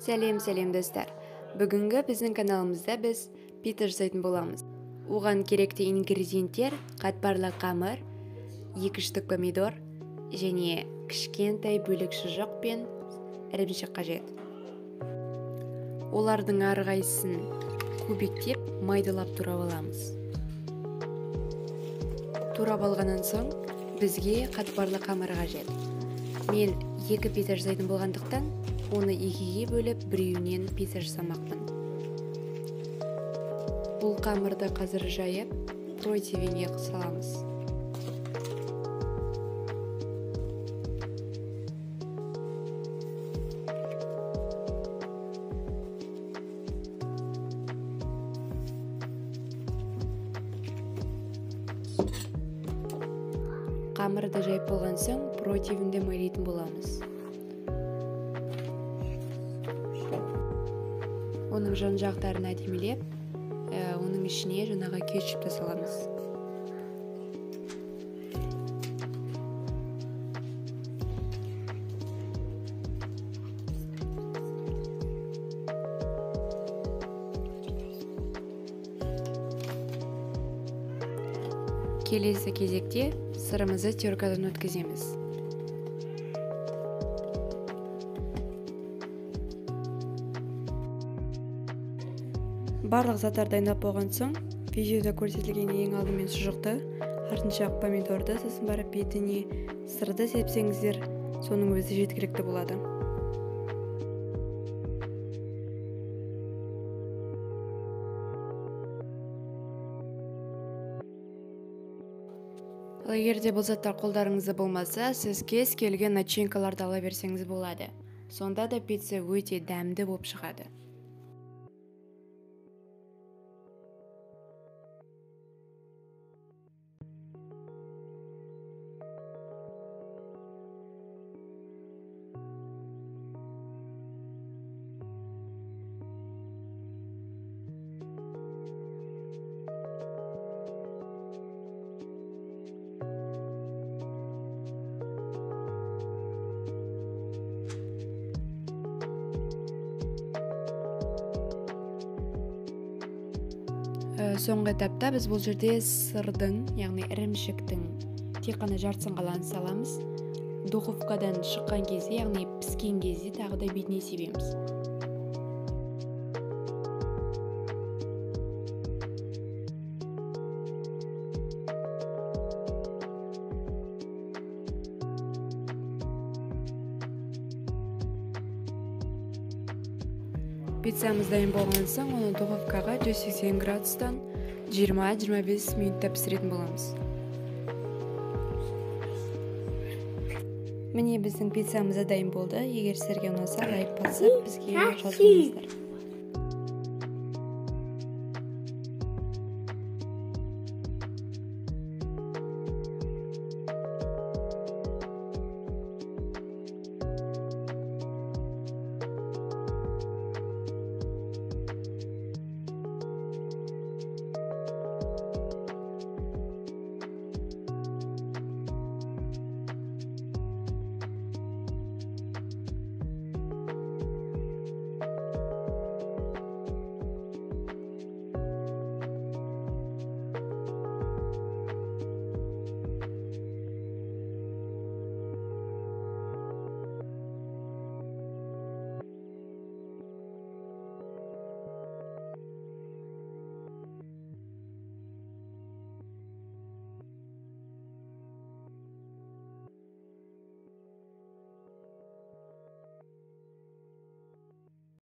Сәлем достар. Бүгінгі біздің каналымызда біз пицца жасайтын боламыз. Оған керекті ингредиенттер қатпарлы қамыр, 2 штук помидор және кішкентай бөлек шұжық пен ірімшік қажет. Олардың әрқайсысын кубиктеп майдалап турап аламыз. Турап алғаннан соң бізге қатпарлы қамыр қажет. Мен 2 пицца жасайтын болғандықтан оны 2-ге бөліп, біреуінен пицца жасамақпын. Бұл қамырды қазір жайып, противенге саламыз. Қамырды жайып болған соң, противенде майлайтын боламыз. Оның жан жақтарын әдемілеп, оның ішіне жаңағы кетчупты саламыз. Келесі кезекте сырымызды теркадан өткіземіз. Барлық заттар дайындап болған соң, видеода көрсетілген ең алдымен шұжықты, артынша помидорды, сосын барып бетіне сырды сепсеңіздер, соның өзі жеткілікті болады. Ал егер де бұл заттар қолдарыңызда болмаса, сіз кез келген начинкаларды ала берсеңіз болады. Сонда да пицца өте дәмді болып шығады. Соңғы этапта біз бұл жерде сырдың, яғни ірімшіктің тек қана жартысын қаланын саламыз. Духовкадан шыққан кезде, яғни піскен кезде тағы да бетіне себеміз. Пиццамыз дайын болған соң, оны духовкаға 180 градустан 20-25 минутта пісіретін боламыз. Міне біздің пиццамыз дайын болды. Егер сіздерге ұнаса, лайк басып, бізге жазылыңыздар.